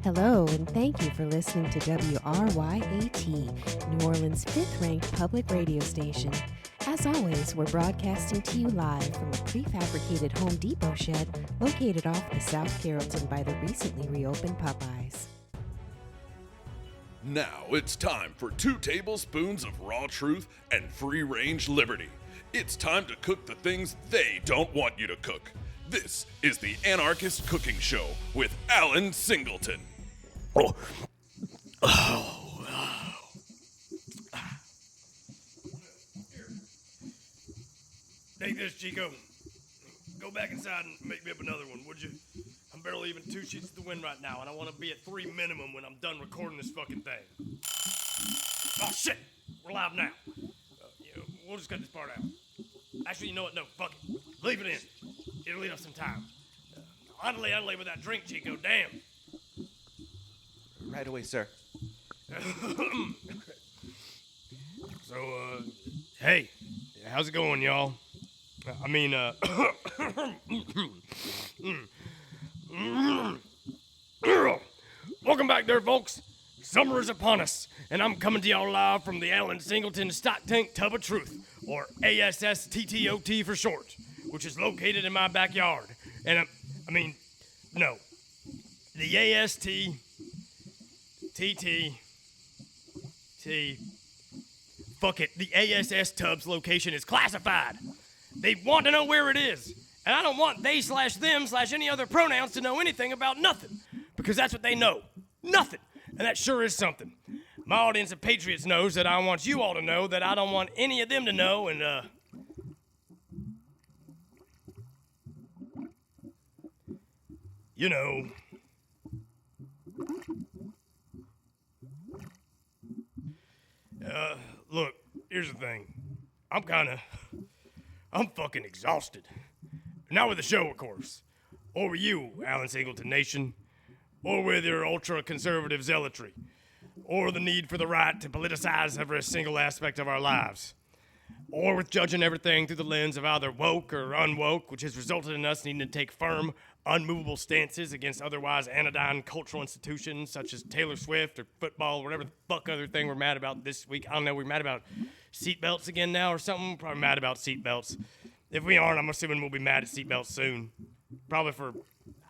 Hello, and thank you for listening to WRYAT, New Orleans' fifth-ranked public radio station. As always, we're broadcasting to you live from a prefabricated Home Depot shed located off the South Carrollton by the recently reopened Popeyes. Now it's time for 2 tablespoons of raw truth and free-range liberty. It's time to cook the things they don't want you to cook. This is the Anarchist Cooking Show with Alan Singleton. Take this, Chico. Go back inside and make me up another one, would you? I'm barely even 2 sheets to the wind right now, and I want to be at 3 minimum when I'm done recording this fucking thing. Oh, shit! We're live now. We'll just cut this part out. Actually, you know what? No, fuck it. Leave it in. It'll eat up some time. Idly with that drink, Chico. Damn. Right away, sir. So, hey, how's it going, y'all? Welcome back there, folks. Summer is upon us, and I'm coming to y'all live from the Alan Singleton Stock Tank Tub of Truth, or ASSTTOT for short, which is located in my backyard. And the the ASS Tubs location is classified. They want to know where it is, and I don't want they/them/any other pronouns to know anything about nothing, because that's what they know, nothing, and that sure is something. My audience of patriots knows that I want you all to know that I don't want any of them to know, and look, here's the thing. I'm fucking exhausted. Not with the show, of course. Or with you, Alan Singleton Nation. Or with your ultra-conservative zealotry. Or the need for the right to politicize every single aspect of our lives. Or with judging everything through the lens of either woke or unwoke, which has resulted in us needing to take firm, unmovable stances against otherwise anodyne cultural institutions such as Taylor Swift or football, or whatever the fuck other thing we're mad about this week. I don't know, we're mad about seatbelts again now or something? Probably mad about seatbelts. If we aren't, I'm assuming we'll be mad at seatbelts soon. Probably for,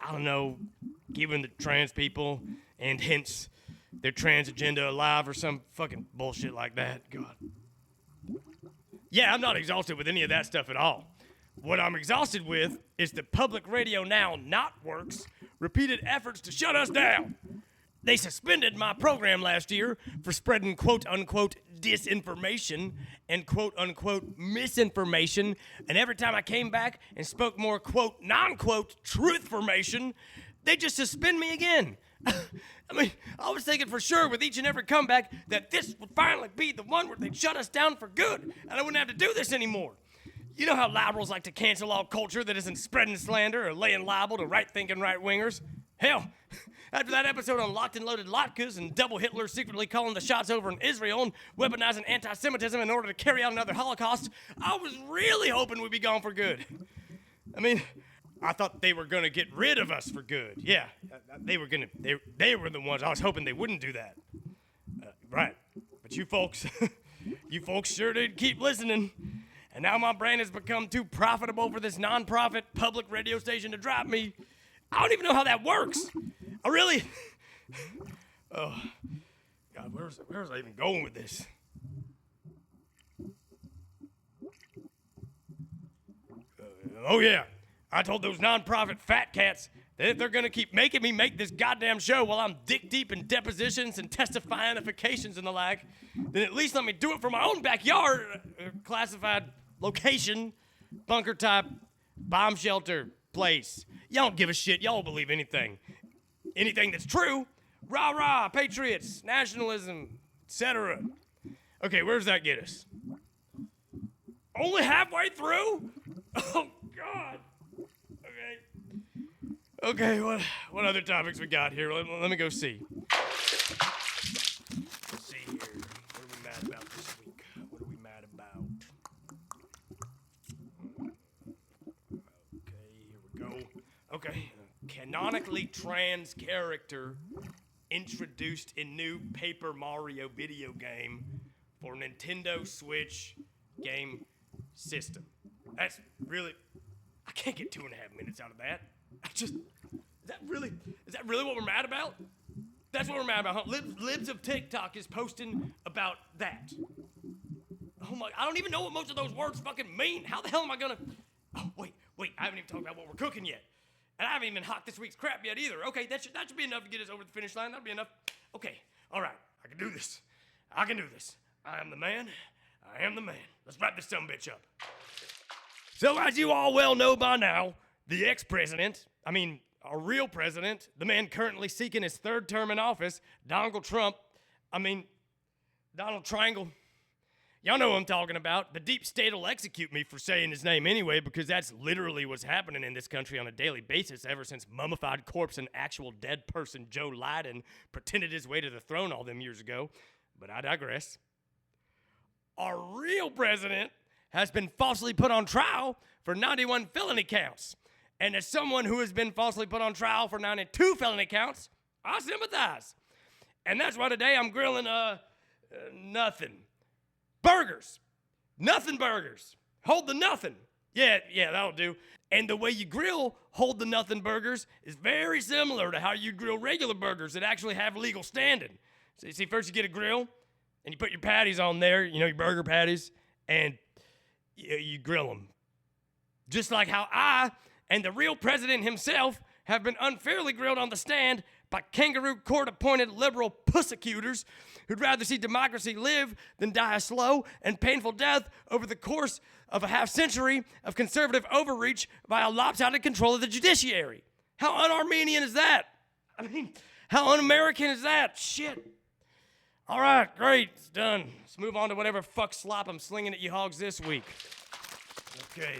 I don't know, giving the trans people and hence their trans agenda alive or some fucking bullshit like that. God. Yeah, I'm not exhausted with any of that stuff at all. What I'm exhausted with is the Public Radio Now Network's repeated efforts to shut us down. They suspended my program last year for spreading quote-unquote disinformation and quote-unquote misinformation, and every time I came back and spoke more quote non-quote truthformation, they just suspend me again. I was thinking for sure with each and every comeback that this would finally be the one where they'd shut us down for good, and I wouldn't have to do this anymore. You know how liberals like to cancel all culture that isn't spreading slander or laying libel to right-thinking right-wingers? Hell, after that episode on locked and loaded latkes and double Hitler secretly calling the shots over in Israel and weaponizing anti-Semitism in order to carry out another Holocaust, I was really hoping we'd be gone for good. I thought they were going to get rid of us for good. Yeah, they were the ones. I was hoping they wouldn't do that. Right. But you folks sure did keep listening. And now my brain has become too profitable for this non-profit public radio station to drop me. I don't even know how that works. I really... Oh, God, where was I even going with this? Oh, yeah. I told those non-profit fat cats that if they're going to keep making me make this goddamn show while I'm dick deep in depositions and testifyifications and the like, then at least let me do it from my own backyard, classified location, bunker type, bomb shelter place. Y'all don't give a shit. Y'all don't believe anything. Anything that's true. Rah, rah, patriots, nationalism, etc. Okay, where does that get us? Only halfway through? Oh, God. Okay, what other topics we got here? Let me go see. Let's see here. What are we mad about this week? What are we mad about? Okay, here we go. Okay. Canonically trans character introduced a new Paper Mario video game for Nintendo Switch game system. That's really, I can't get 2.5 minutes out of that. Is that really what we're mad about? That's what we're mad about, huh? Libs of TikTok is posting about that. Oh my, I don't even know what most of those words fucking mean. How the hell am I gonna, oh, wait, I haven't even talked about what we're cooking yet. And I haven't even hocked this week's crap yet either. Okay, that should be enough to get us over the finish line. That'll be enough. Okay, all right, I can do this. I am the man. I am the man. Let's wrap this sumbitch up. So as you all well know by now, the ex-president, our real president, the man currently seeking his third term in office, Donald Triangle. Y'all know what I'm talking about. The deep state will execute me for saying his name anyway, because that's literally what's happening in this country on a daily basis ever since mummified corpse and actual dead person Joe Biden pretended his way to the throne all them years ago. But I digress. Our real president has been falsely put on trial for 91 felony counts. And as someone who has been falsely put on trial for 92 felony counts, I sympathize. And that's why today I'm grilling, nothing. Burgers. Nothing burgers. Hold the nothing. Yeah, that'll do. And the way you grill hold the nothing burgers is very similar to how you grill regular burgers that actually have legal standing. So you see, first you get a grill, and you put your patties on there, your burger patties, and you grill them. Just like how I and the real president himself have been unfairly grilled on the stand by kangaroo court-appointed liberal pussecutors who'd rather see democracy live than die a slow and painful death over the course of a half-century of conservative overreach via lopsided control of the judiciary. How un-Armenian is that? How un-American is that? Shit. All right, great, it's done. Let's move on to whatever fuck slop I'm slinging at you hogs this week. Okay,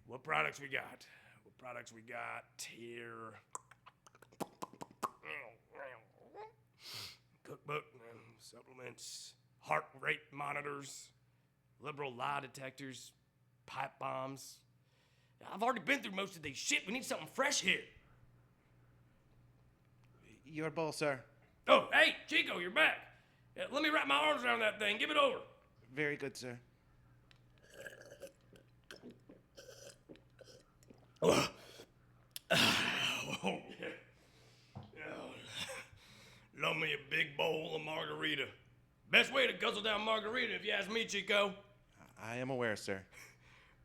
what products we got? Here? Cookbook, supplements, heart rate monitors, liberal lie detectors, pipe bombs. I've already been through most of these shit. We need something fresh here. Your bowl, sir. Oh, hey, Chico, you're back. Let me wrap my arms around that thing. Give it over. Very good, sir. Oh, yeah. Love me a big bowl of margarita. Best way to guzzle down margarita, if you ask me, Chico. I am aware, sir.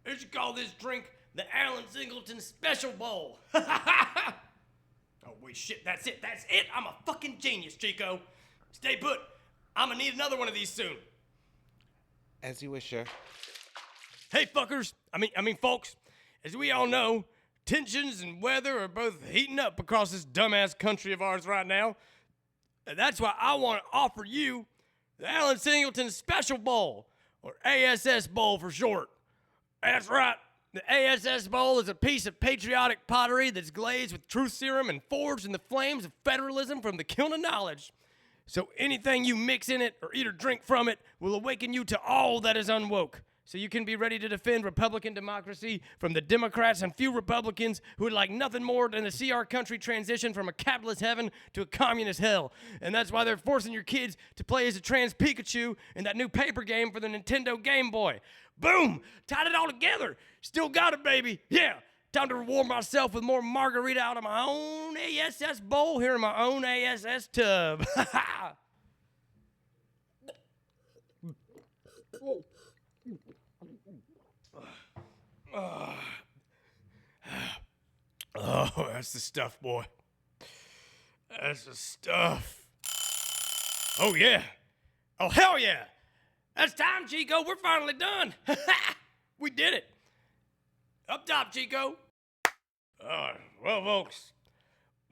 They should call this drink the Alan Singleton Special Bowl. Oh, wait, shit, that's it. I'm a fucking genius, Chico. Stay put. I'm gonna need another one of these soon. As you wish, sir. Hey, fuckers. Folks, as we all know, tensions and weather are both heating up across this dumbass country of ours right now. And that's why I want to offer you the Alan Singleton Special Bowl, or ASS Bowl for short. That's right. The ASS Bowl is a piece of patriotic pottery that's glazed with truth serum and forged in the flames of federalism from the kiln of knowledge. So anything you mix in it or eat or drink from it will awaken you to all that is unwoke. So you can be ready to defend Republican democracy from the Democrats and few Republicans who would like nothing more than to see our country transition from a capitalist heaven to a communist hell. And that's why they're forcing your kids to play as a trans Pikachu in that new paper game for the Nintendo Game Boy. Boom! Tied it all together. Still got it, baby. Yeah. Time to reward myself with more margarita out of my own ASS bowl here in my own ASS tub. Oh, that's the stuff, boy. That's the stuff. Oh, yeah. Oh, hell yeah. That's time, Chico. We're finally done. We did it. Up top, Chico. Well, folks,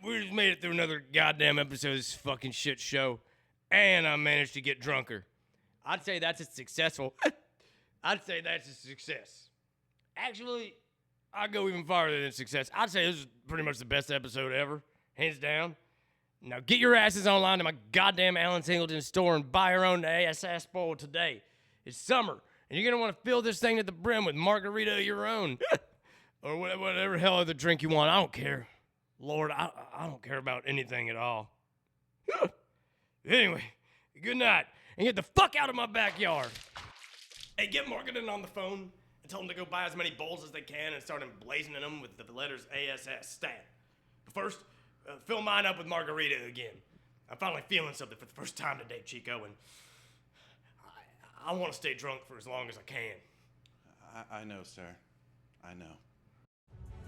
we just made it through another goddamn episode of this fucking shit show, and I managed to get drunker. I'd say that's a successful. I'd say that's a success. Actually, I'd go even farther than success. I'd say this is pretty much the best episode ever, hands down. Now get your asses online to my goddamn Alan Singleton store and buy your own ASS bowl today. It's summer, and you're gonna want to fill this thing to the brim with margarita of your own. Or whatever hell other drink you want. I don't care. Lord, I don't care about anything at all. Anyway, good night, and get the fuck out of my backyard. Hey, get Morgan on the phone and tell him to go buy as many bowls as they can and start emblazoning them with the letters ASS, stat. But first, fill mine up with margarita again. I'm finally feeling something for the first time today, Chico, and I want to stay drunk for as long as I can. I know, sir. I know.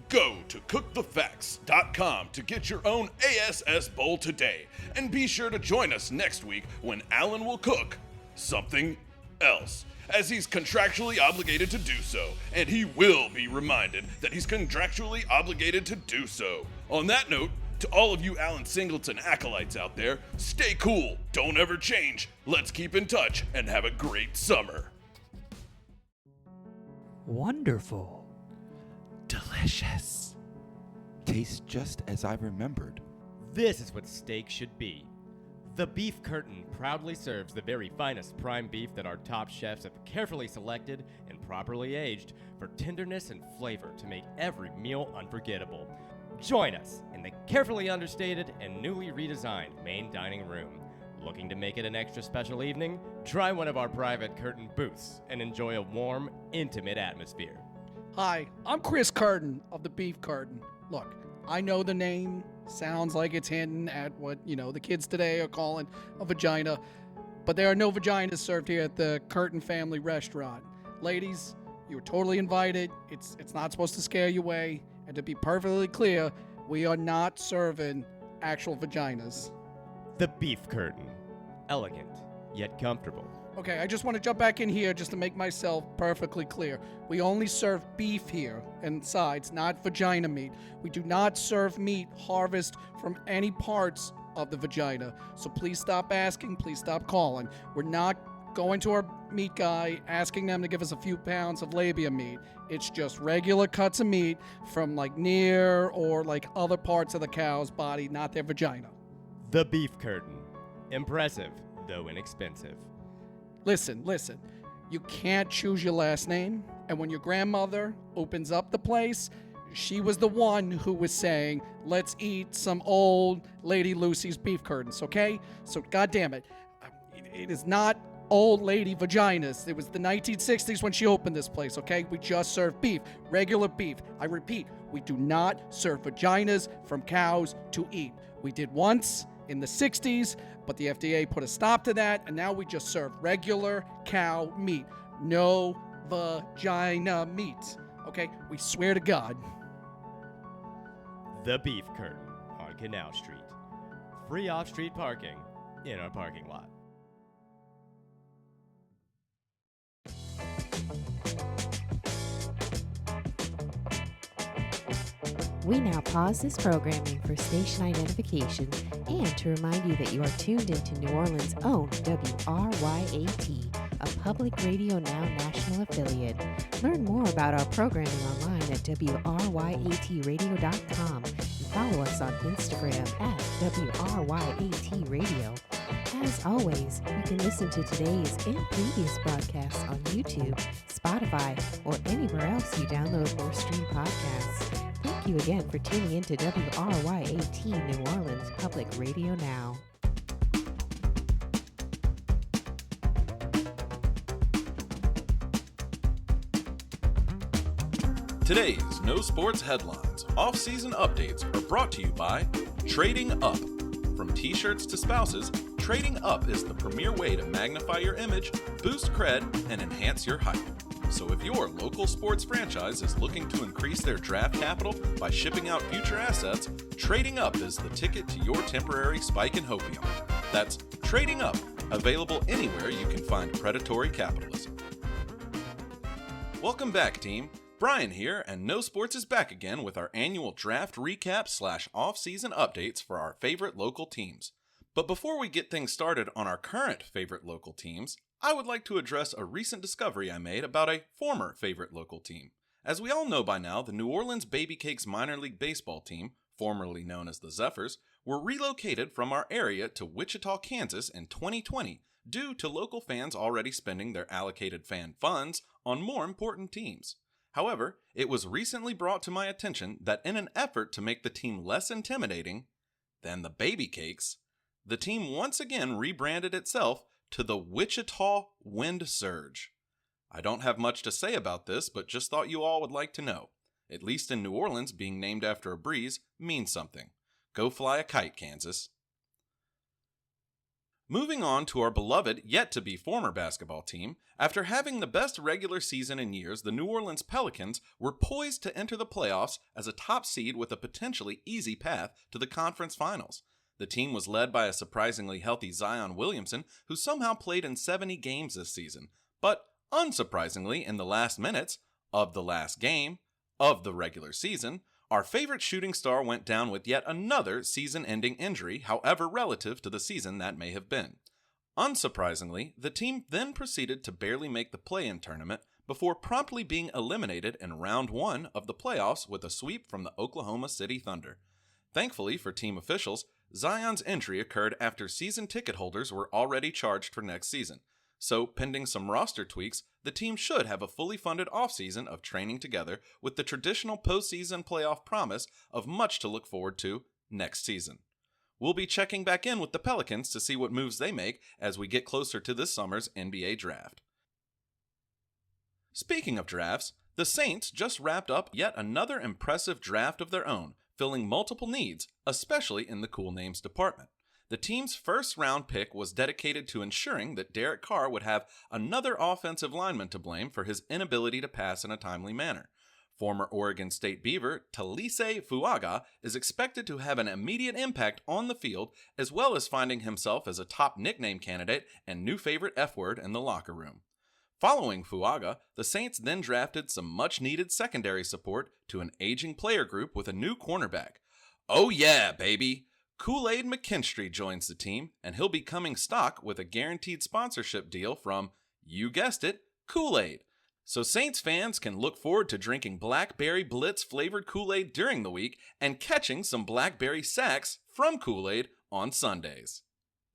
Go to cookthefacts.com to get your own ASS bowl today, and be sure to join us next week when Alan will cook something else, as he's contractually obligated to do so, and he will be reminded that he's contractually obligated to do so. On that note, to all of you Alan Singleton acolytes out there, stay cool, don't ever change, let's keep in touch, and have a great summer. Wonderful. Delicious. Tastes just as I remembered. This is what steak should be. The Beef Curtain proudly serves the very finest prime beef that our top chefs have carefully selected and properly aged for tenderness and flavor to make every meal unforgettable. Join us in the carefully understated and newly redesigned main dining room. Looking to make it an extra special evening? Try one of our private curtain booths and enjoy a warm, intimate atmosphere. Hi, I'm Chris Curtin of the Beef Curtain. Look, I know the name sounds like it's hinting at what, the kids today are calling a vagina, but there are no vaginas served here at the Curtin Family Restaurant. Ladies, you are totally invited. It's not supposed to scare you away. And to be perfectly clear, we are not serving actual vaginas. The Beef Curtain. Elegant, yet comfortable. Okay, I just want to jump back in here just to make myself perfectly clear. We only serve beef here and sides, not vagina meat. We do not serve meat harvested from any parts of the vagina. So please stop asking, please stop calling. We're not going to our meat guy asking them to give us a few pounds of labia meat. It's just regular cuts of meat from near or other parts of the cow's body, not their vagina. The Beef Curtain. Impressive, though inexpensive. Listen. You can't choose your last name. And when your grandmother opens up the place, she was the one who was saying, let's eat some old Lady Lucy's beef curtains, okay? So, goddamn it. It is not old lady vaginas. It was the 1960s when she opened this place, okay? We just serve beef, regular beef. I repeat, we do not serve vaginas from cows to eat. We did once in the 60s, but the FDA put a stop to that, and now we just serve regular cow meat. No vagina meat. Okay? We swear to God. The Beef Curtain on Canal Street. Free off-street parking in our parking lot. We now pause this programming for station identification and to remind you that you are tuned into New Orleans' own WRYAT, a public Radio Now national affiliate. Learn more about our programming online at WRYATradio.com and follow us on Instagram at WRYATradio. As always, you can listen to today's and previous broadcasts on YouTube, Spotify, or anywhere else you download or stream podcasts. Thank you again for tuning in to WRYAT New Orleans Public Radio Now. Today's No Sports Headlines off-season updates are brought to you by Trading Up. From t-shirts to spouses, Trading Up is the premier way to magnify your image, boost cred, and enhance your hype. So if your local sports franchise is looking to increase their draft capital by shipping out future assets, Trading Up is the ticket to your temporary spike in hopium. That's Trading Up, available anywhere you can find predatory capitalism. Welcome back, team. Brian here, and No Sports is back again with our annual draft recap / off-season updates for our favorite local teams. But before we get things started on our current favorite local teams, I would like to address a recent discovery I made about a former favorite local team. As we all know by now, the New Orleans Baby Cakes minor league baseball team, formerly known as the Zephyrs, were relocated from our area to Wichita, Kansas in 2020 due to local fans already spending their allocated fan funds on more important teams. However, it was recently brought to my attention that in an effort to make the team less intimidating than the Baby Cakes, the team once again rebranded itself to the Wichita Wind Surge. I don't have much to say about this, but just thought you all would like to know. At least in New Orleans, being named after a breeze means something. Go fly a kite, Kansas. Moving on to our beloved, yet-to-be former basketball team, after having the best regular season in years, the New Orleans Pelicans were poised to enter the playoffs as a top seed with a potentially easy path to the conference finals. The team was led by a surprisingly healthy Zion Williamson, who somehow played in 70 games this season. But unsurprisingly, in the last minutes of the last game of the regular season, our favorite shooting star went down with yet another season-ending injury, however relative to the season that may have been. Unsurprisingly, the team then proceeded to barely make the play-in tournament before promptly being eliminated in round 1 of the playoffs with a sweep from the Oklahoma City Thunder. Thankfully for team officials, Zion's injury occurred after season ticket holders were already charged for next season. So, pending some roster tweaks, the team should have a fully funded offseason of training together with the traditional postseason playoff promise of much to look forward to next season. We'll be checking back in with the Pelicans to see what moves they make as we get closer to this summer's NBA draft. Speaking of drafts, the Saints just wrapped up yet another impressive draft of their own, filling multiple needs, especially in the cool names department. The team's first-round pick was dedicated to ensuring that Derek Carr would have another offensive lineman to blame for his inability to pass in a timely manner. Former Oregon State Beaver Talise Fuaga is expected to have an immediate impact on the field, as well as finding himself as a top nickname candidate and new favorite F-word in the locker room. Following Fuaga, the Saints then drafted some much-needed secondary support to an aging player group with a new cornerback. Oh yeah, baby! Kool-Aid McKinstry joins the team, and he'll be coming stock with a guaranteed sponsorship deal from, you guessed it, Kool-Aid. So Saints fans can look forward to drinking Blackberry Blitz flavored Kool-Aid during the week and catching some Blackberry sacks from Kool-Aid on Sundays.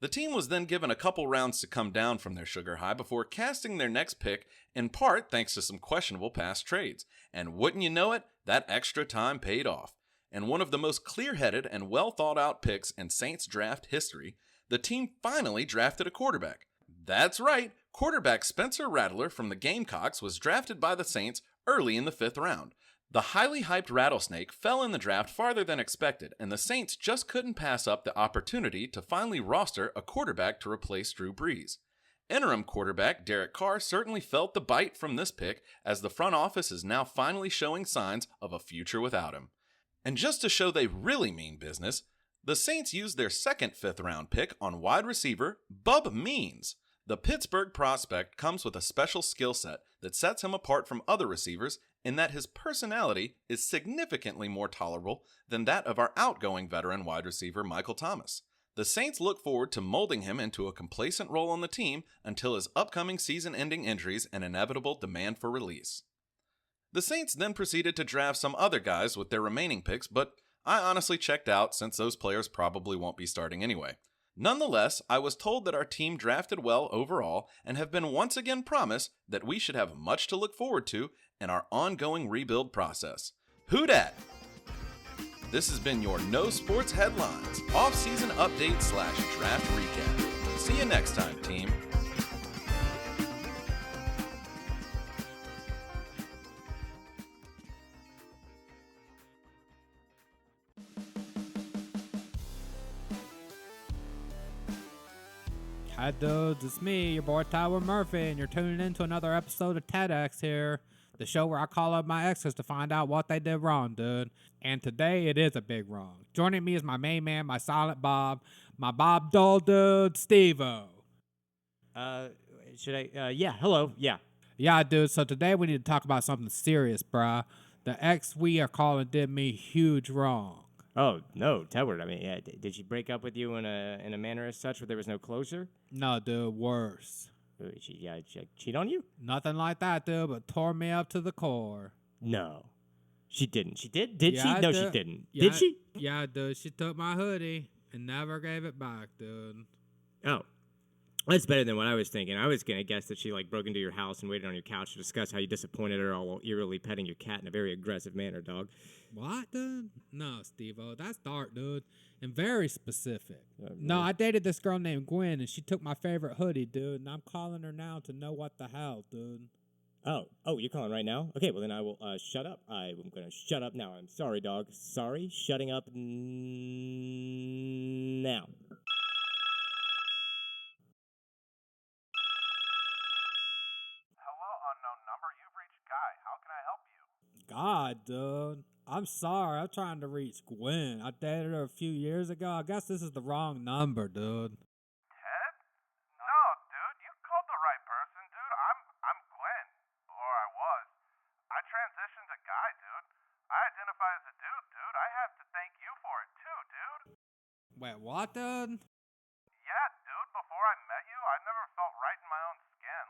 The team was then given a couple rounds to come down from their sugar high before casting their next pick, in part thanks to some questionable past trades. And wouldn't you know it, that extra time paid off. And one of the most clear-headed and well-thought-out picks in Saints draft history, the team finally drafted a quarterback. That's right, quarterback Spencer Rattler from the Gamecocks was drafted by the Saints early in the 5th round. The highly hyped Rattlesnake fell in the draft farther than expected, and the Saints just couldn't pass up the opportunity to finally roster a quarterback to replace Drew Brees. Interim quarterback Derek Carr certainly felt the bite from this pick, as the front office is now finally showing signs of a future without him. And just to show they really mean business, the Saints used their second 5th round pick on wide receiver Bub Means. The Pittsburgh prospect comes with a special skill set that sets him apart from other receivers in that his personality is significantly more tolerable than that of our outgoing veteran wide receiver Michael Thomas. The Saints look forward to molding him into a complacent role on the team until his upcoming season-ending injuries and inevitable demand for release. The Saints then proceeded to draft some other guys with their remaining picks, but I honestly checked out since those players probably won't be starting anyway. Nonetheless, I was told that our team drafted well overall and have been once again promised that we should have much to look forward to in our ongoing rebuild process. Who dat? This has been your No Sports Headlines off-season update / draft recap. See you next time, team. Hi dudes, it's me, your boy Tyler Murphy, and you're tuning in to another episode of TEDx here, the show where I call up my exes to find out what they did wrong, dude. And today it is a big wrong. Joining me is my main man, my silent Bob, my Bob Dole dude, Steve-O. Hello, yeah. Yeah, dude, so today we need to talk about something serious, bruh. The ex we are calling did me huge wrong. Oh, no, Tedward, I mean, yeah, did she break up with you in a manner as such where there was no closure? No, dude, worse. She cheat on you? Nothing like that, dude, but tore me up to the core. No. She didn't. She did? Did Yeah, she? No, dude. she didn't. Yeah, Did she? Yeah, dude, she took my hoodie and never gave it back, dude. Oh. That's better than what I was thinking. I was going to guess that she, like, broke into your house and waited on your couch to discuss how you disappointed her all while eerily petting your cat in a very aggressive manner, dog. What, dude? No, Steve-O, that's dark, dude, and very specific. No, I dated this girl named Gwen, and she took my favorite hoodie, dude, and I'm calling her now to know what the hell, dude. Oh, you're calling right now? Okay, well then I will shut up. I'm going to shut up now. I'm sorry, dog. Sorry, shutting up now. Hello, unknown number. You've reached Guy. How can I help you? God, dude. I'm sorry. I'm trying to reach Gwen. I dated her a few years ago. I guess this is the wrong number, dude. Ted? No, dude. You called the right person, dude. I'm Glenn. Or I was. I transitioned to Guy, dude. I identify as a dude, dude. I have to thank you for it, too, dude. Wait, what, dude? Yeah, dude. Before I met you, I never felt right in my own skin.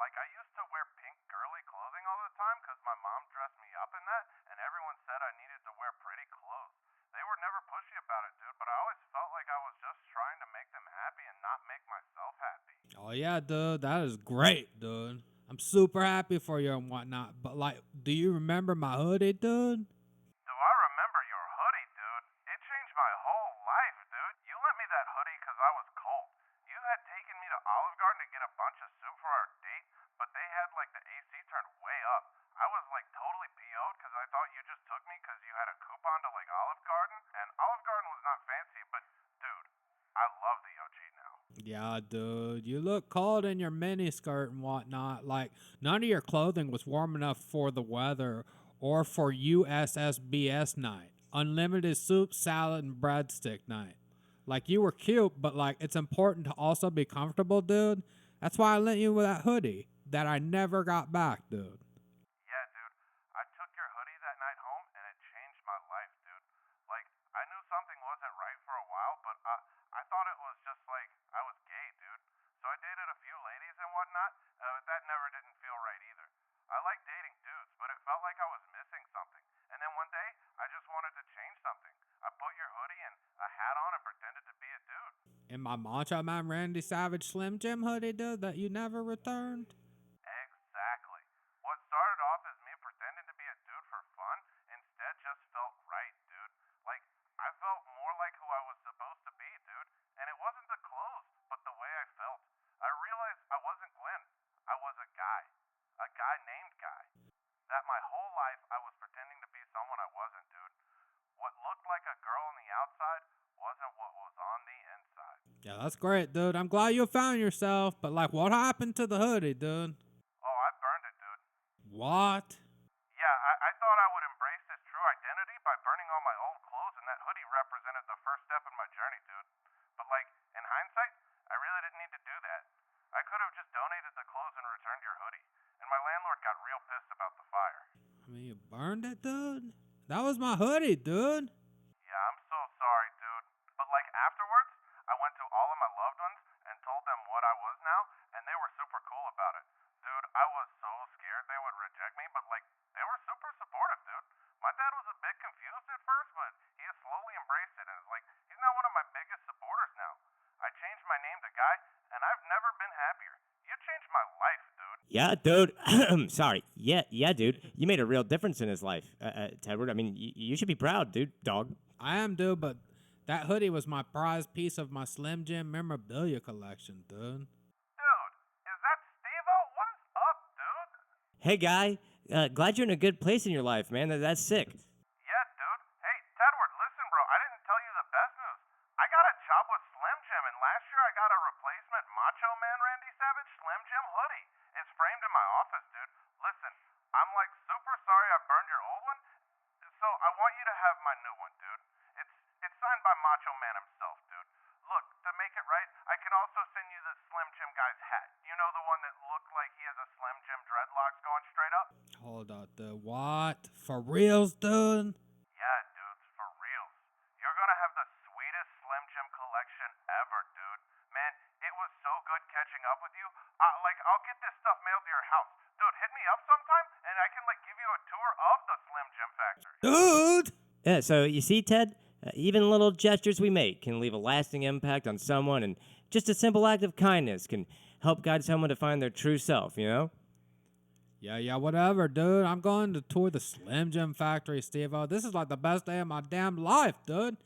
Like I used to wear pink girly clothing all the time because my mom dressed me up in that, and everyone said I needed to wear pretty clothes. They were never pushy about it, dude, but I always felt like I was just trying to make them happy and not make myself happy. Oh, yeah, dude. That is great, dude. I'm super happy for you and whatnot. But, like, do you remember my hoodie, dude? Do I remember your hoodie, dude? It changed my whole life, dude. You lent me that hoodie because I was cold. You had taken me to Olive Garden to get a bunch of soup for our date, but they had, like, the AC turned way up. I was, like, totally PO'd because I thought you just took me because you had a coupon to, like, Olive Garden, and Olive Garden was not fancy, but, dude, I love the OG now. Yeah, dude. You look cold in your miniskirt and whatnot. Like, none of your clothing was warm enough for the weather or for USSBS night. Unlimited soup, salad, and breadstick night. Like, you were cute, but, like, it's important to also be comfortable, dude. That's why I lent you with that hoodie that I never got back, dude. Yeah, dude. I took your hoodie that night home, and it changed my life, dude. Like, I knew something wasn't right for a while, but I thought it was just like I was gay, dude. So I dated a few ladies and whatnot, but that never didn't feel right either. I like dating dudes, but it felt like I was missing something. And then one day, I just wanted to change something. I put your hoodie and a hat on and pretended to be a dude. And my Macho Man Randy Savage Slim Jim hoodie, dude, that you never returned? Exactly. What started off as me pretending to be a dude for fun instead just felt right, dude. Like, I felt more like who I was supposed to be, dude. And it wasn't the clothes, but the way I felt. I realized I wasn't Glenn. I was a guy. A guy named Guy. That my whole life I was pretending to be someone I wasn't, dude. What looked like a girl on the outside wasn't what was on the inside. Yeah, that's great, dude. I'm glad you found yourself, but, like, what happened to the hoodie, dude? Oh, I burned it, dude. What? Yeah, I thought I would embrace this true identity by burning all my old clothes, and that hoodie represented the first step in my journey, dude. But, like, in hindsight, I really didn't need to do that. I could have just donated the clothes and returned your hoodie, and my landlord got real pissed about the fire. I mean, you burned it, dude? That was my hoodie, dude. Yeah, I'm so sorry, dude. But, like, afterwards, I went to all of my loved ones and told them what I was now, and they were super cool about it. Dude, I was so scared they would reject me, but, like, they were super supportive, dude. My dad was a bit confused at first, but he has slowly embraced it, and it's like, he's now one of my biggest supporters now. I changed my name to Guy, and I've never been happier. You changed my life, dude. Yeah, dude. Sorry. Yeah, dude. You made a real difference in his life, Tedward. I mean, you should be proud, dude, dog. I am, dude, but that hoodie was my prized piece of my Slim Jim memorabilia collection, dude. Dude, is that Steve-O? What is up, dude? Hey, guy. Glad you're in a good place in your life, man. That's sick. Yeah, dude. Hey, Tedward, listen, bro. I didn't tell you the best news. I got a job with Slim Jim, and last year I got a replacement Macho Man Randy Savage Slim Jim hoodie. It's framed in my office, dude. Listen, I'm like super sorry I burned your old one, so I want you to have my new one, dude. It's signed by Macho Man himself, dude. Look, to make it right, I can also send you the Slim Jim guy's hat. You know, the one that looked like he has a Slim Jim dreadlocks going straight up? Hold up, dude. What? For reals, dude? Yeah, dudes, for reals. You're gonna have the sweetest Slim Jim collection ever, dude. Man, it was so good catching up with you. I'll get this stuff mailed to your house. Dude, hit me up sometime, and I can, like, give you a tour of the Slim Jim factory. Dude! Yeah, so you see, Ted, even little gestures we make can leave a lasting impact on someone, and Just a simple act of kindness can help guide someone to find their true self, you know? Yeah, whatever, dude. I'm going to tour the Slim Jim factory, Steve-O. This is like the best day of my damn life, dude.